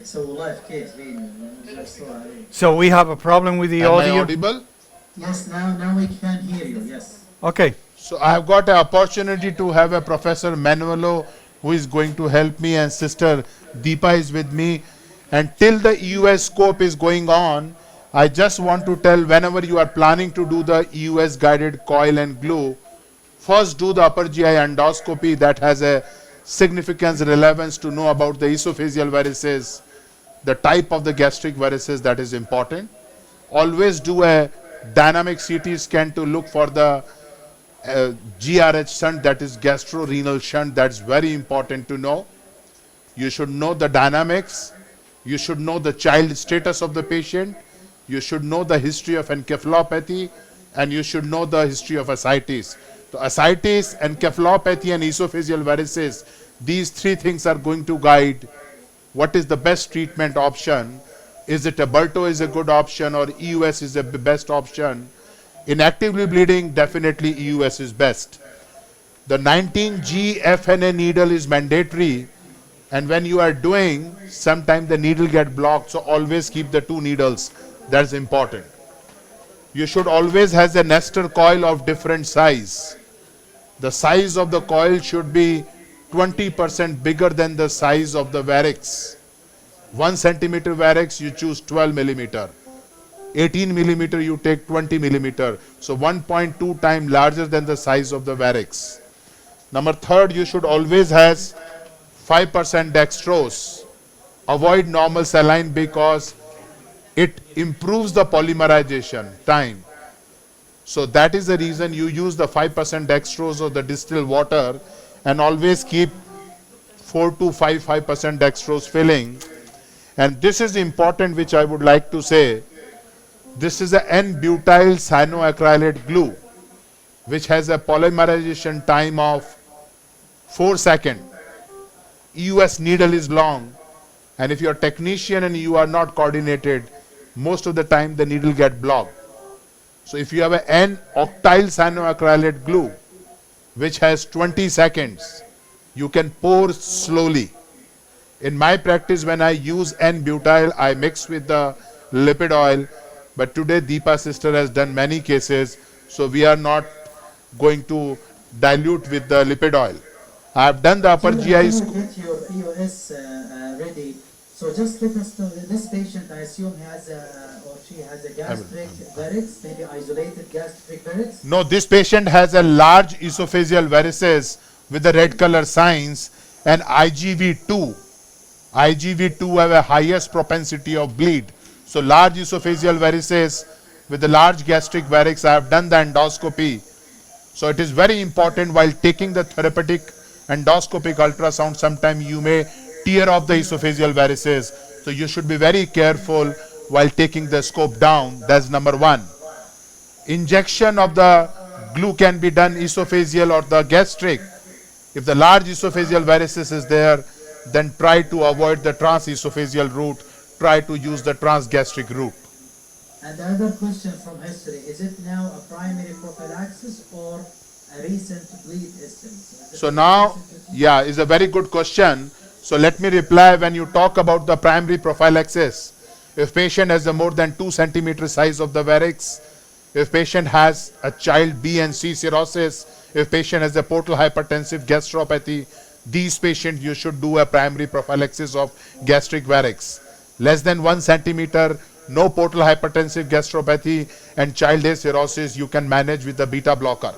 So live case being So we have a problem with the Am I audio. audible? Yes, now we can hear you. Yes. Okay. So I have got an opportunity to have a Professor Manuelo who is going to help me, and Sister Deepa is with me. And till the EUS scope is going on, I just want to tell, whenever you are planning to do the EUS guided coil and glue, first do the upper GI endoscopy. That has a significance relevance to know about the esophageal varices, the type of the gastric varices, that is important. Always do a dynamic CT scan to look for the GRH shunt, that is gastrorenal shunt. That's very important to know. You should know the dynamics. You should know the child status of the patient. You should know the history of encephalopathy, and you should know the history of ascites. So ascites, encephalopathy, and esophageal varices, these three things are going to guide what is the best treatment option. Is it Aberto is a good option, or EUS is the best option? In actively bleeding, definitely EUS is best. The 19G FNA needle is mandatory, and when you are doing, sometimes the needle get blocked, so always keep the two needles. That's important. You should always have a Nestor coil of different size. The size of the coil should be 20% bigger than the size of the varix. 1 centimeter varix, you choose 12 millimeter. 18 millimeter, you take 20 millimeter. So 1.2 times larger than the size of the varix. Number third, you should always have 5% dextrose. Avoid normal saline because it improves the polymerization time. So that is the reason you use the 5% dextrose or the distilled water, and always keep 4 to 5% dextrose filling. And this is important, which I would like to say. This is a N-butyl cyanoacrylate glue, which has a polymerization time of 4 seconds. EUS needle is long, and if you are a technician and you are not coordinated, most of the time the needle get blocked. So if you have an N-octyl cyanoacrylate glue, which has 20 seconds, you can pour slowly. In my practice, when I use N-butyl, I mix with the lipid oil. But today, Deepa sister has done many cases, so we are not going to dilute with the lipid oil. I have done the upper GI. Until you get your EOS ready, so just let us know that this patient, I assume, has or she has a gastric varix, maybe isolated gastric varix. No, this patient has a large esophageal varices with the red color signs, and IgV2. IgV2 have a highest propensity of bleed. So large esophageal varices with the large gastric varix, I have done the endoscopy. So it is very important while taking the therapeutic endoscopic ultrasound, sometime you may tear off the esophageal varices. So you should be very careful while taking the scope down. That's number one. Injection of the glue can be done esophageal or the gastric. If the large esophageal varices is there, then try to avoid the transesophageal route. Try to use the transgastric route. And the other question from history, is it now a primary prophylaxis or a recent bleed estimate? So now, yeah, is a very good question. So let me reply. When you talk about the primary prophylaxis, if patient has a more than 2 centimeter size of the varix, if patient has a child B and C cirrhosis, if patient has a portal hypertensive gastropathy, these patients you should do a primary prophylaxis of gastric varix. Less than 1 centimeter, no portal hypertensive gastropathy, and child A cirrhosis, you can manage with the beta blocker.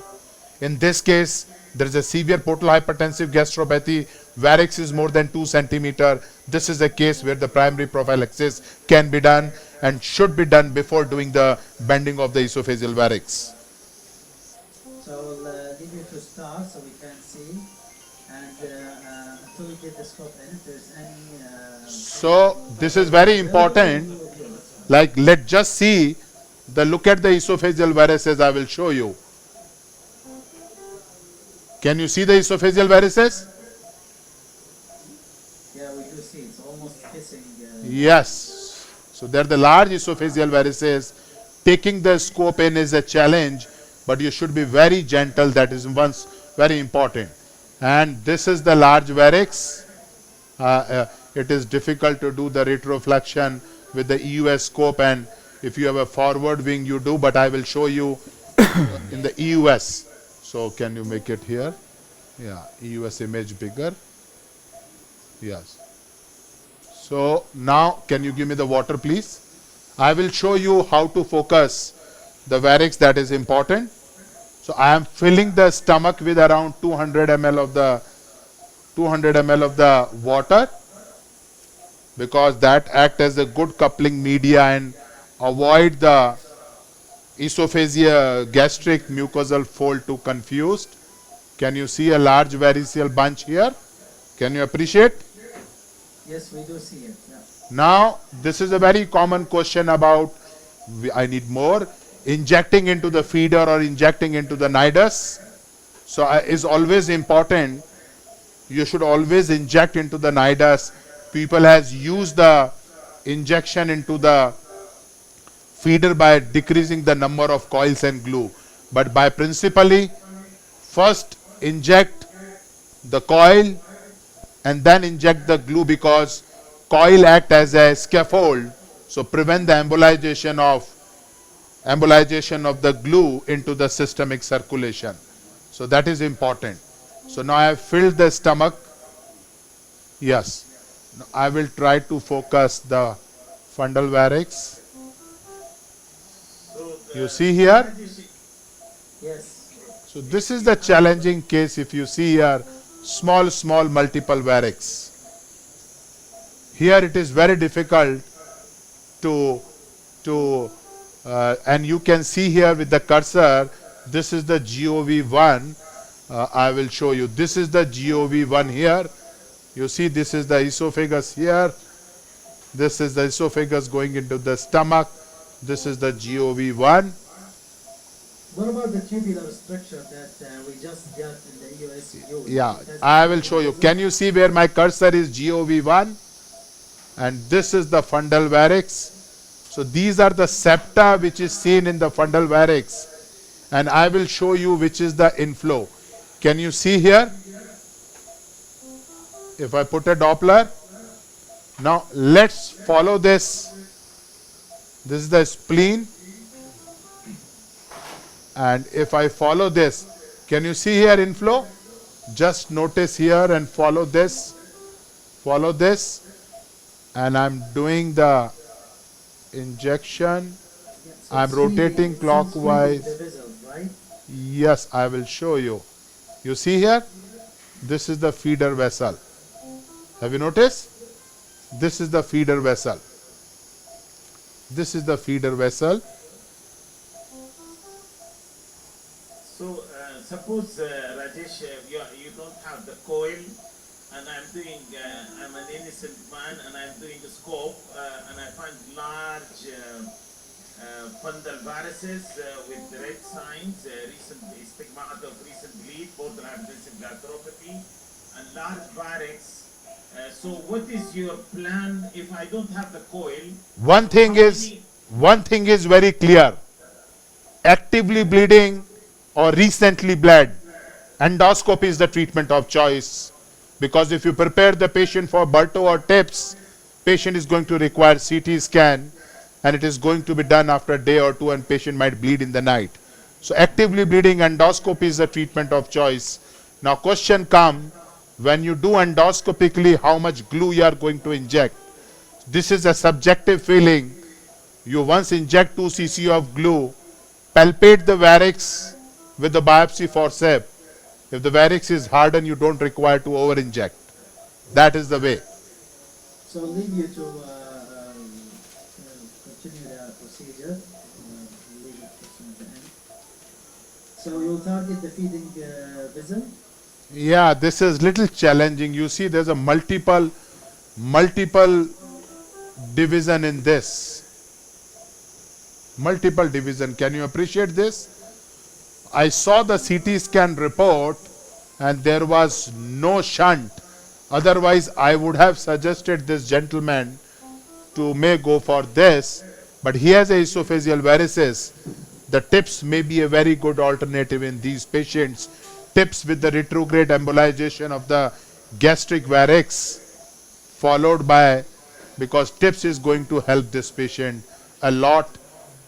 In this case, there is a severe portal hypertensive gastropathy, varix is more than 2 centimeter. This is a case where the primary prophylaxis can be done and should be done before doing the bending of the esophageal varix. So I'll give you to start so we can see, and until we get the scope in, if there's any. So this is very important. Like, let's just see the look at the esophageal varices. I will show you. Can you see the esophageal varices? Yeah, we do see it's almost kissing. Yes. So they're the large esophageal varices. Taking the scope in is a challenge, but you should be very gentle. That is once very important. And this is the large varix. it is difficult to do the retroflexion with the EUS scope, and if you have a forward wing you do, but I will show you in the EUS. So can you make it here? Yeah, EUS image bigger. Yes. So now can you give me the water please? I will show you how to focus the varix, that is important. So I am filling the stomach with around 200 ml of the water, because that act as a good coupling media and avoid the esophageal gastric mucosal fold to confused. Can you see a large variceal bunch here? Can you appreciate? Yes, we do see it. Yeah. Now this is a very common question about, I need more, injecting into the feeder or injecting into the nidus. So is always important, you should always inject into the nidus. People has used the injection into the feeder by decreasing the number of coils and glue, but by principally first inject the coil and then inject the glue, because coil act as a scaffold, so prevent the embolization of the glue into the systemic circulation. So that is important. So now I have filled the stomach. Yes. Now I will try to focus the fundal varix. You see here? Yes. So this is the challenging case. If you see here, small multiple varix. Here it is very difficult to and you can see here with the cursor, this is the GOV1. I will show you. This is the GOV1 here. You see, this is the esophagus here. This is the esophagus going into the stomach. This is the GOV1. What about the tubular structure that we just got in the EUSU? Yeah, I will show you. Can you see where my cursor is? GOV1. And this is the fundal varix. So these are the septa which is seen in the fundal varix. And I will show you which is the inflow. Can you see here? If I put a Doppler. Now let's follow this. This is the spleen. And if I follow this, can you see here inflow? Just notice here and follow this. Follow this. And I'm doing the injection. Yeah, so I'm it's feeding- rotating it's clockwise. feeding the vessels, right? Yes, I will show you. You see here? This is the feeder vessel. Have you noticed? This is the feeder vessel. This is the feeder vessel. So suppose Rajesh, you don't have the coil, and I'm an innocent man, and I'm doing a scope, and I find large fundal varices with red signs, recent stigmata of recent bleed, borderline aggressive gastropathy, and large varix. So what is your plan if I don't have the coil? One thing is very clear. Actively bleeding or recently bled, endoscopy is the treatment of choice, because if you prepare the patient for Burto or TIPS, patient is going to require CT scan, and it is going to be done after a day or two, and patient might bleed in the night. So actively bleeding, endoscopy is the treatment of choice. Now question come, when you do endoscopically, how much glue you are going to inject? This is a subjective feeling. You once inject 2 cc of glue, palpate the varix with the biopsy forceps. If the varix is hardened, you don't require to over inject. That is the way. So I'll leave you to continue the procedure. Leave it to the end. So you'll target the feeding vessel. Yeah, this is little challenging. You see, there's a multiple division in this. Multiple division. Can you appreciate this? I saw the CT scan report and there was no shunt. Otherwise, I would have suggested this gentleman to may go for this, but he has a esophageal varices. The TIPS may be a very good alternative in these patients. TIPS with the retrograde embolization of the gastric varix followed by, because TIPS is going to help this patient a lot,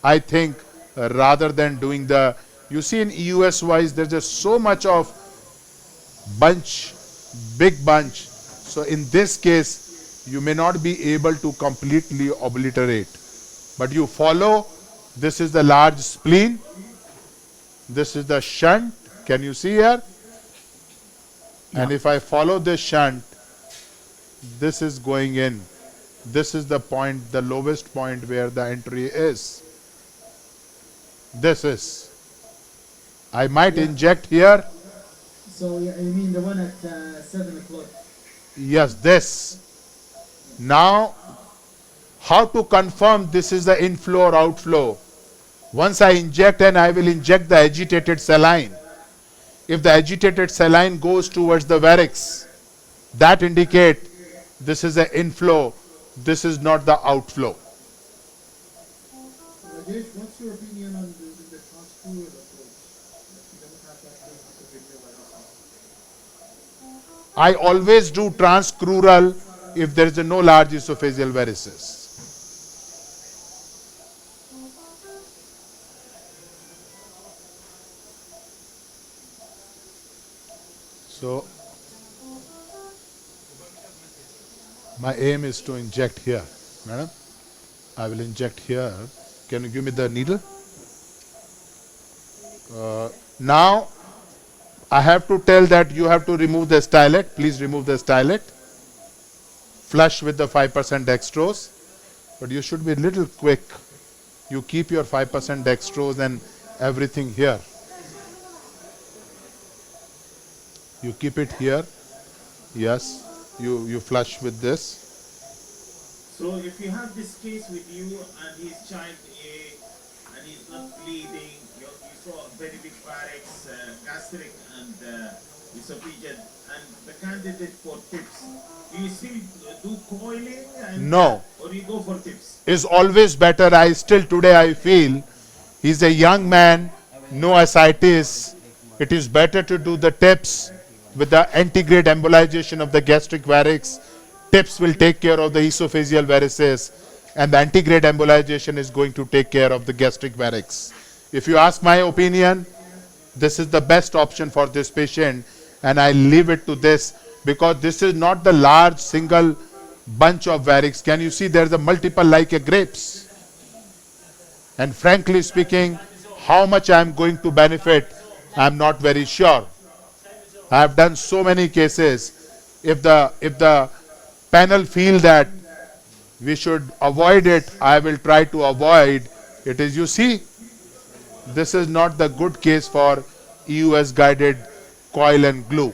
I think, rather than doing the, you see in EUS wise, there's just so much of bunch, big bunch. So in this case, you may not be able to completely obliterate. But you follow, this is the large spleen, this is the shunt, can you see here? And if I follow this shunt, this is going in. This is the point, the lowest point where the entry is. This is. I might inject here. So yeah, you mean the one at 7 o'clock? Yes, this. Now, how to confirm this is the inflow or outflow? Once I inject, and I will inject the agitated saline. If the agitated saline goes towards the varix, that indicate this is an inflow, this is not the outflow. Rajesh, what's your opinion on the transcrural approach? You don't have that big I always do transcrural if there is no large esophageal varices. So, my aim is to inject here, madam. I will inject here. Can you give me the needle? Now, I have to tell that you have to remove the stylet. Please remove the stylet. Flush with the 5% dextrose. But you should be a little quick. You keep your 5% dextrose and everything here. You keep it here. Yes. You flush with this. So if you have this case with you and he's child A and he's not bleeding, you saw very big varix, gastric and esophageal, and the candidate for TIPS, do you still do coiling? And, No. Or you go for TIPS? Is always better. I still today I feel he's a young man, no ascites. It is better to do the TIPS with the antegrade embolization of the gastric varix. TIPS will take care of the esophageal varices, and the antegrade embolization is going to take care of the gastric varix. If you ask my opinion, this is the best option for this patient, and I leave it to this because this is not the large single bunch of varix. Can you see there's a multiple like a grapes? And frankly speaking, how much I am going to benefit, I am not very sure. I have done so many cases. If the panel feel that we should avoid it, I will try to avoid it. Is, you see, this is not the good case for EUS guided coil and glue.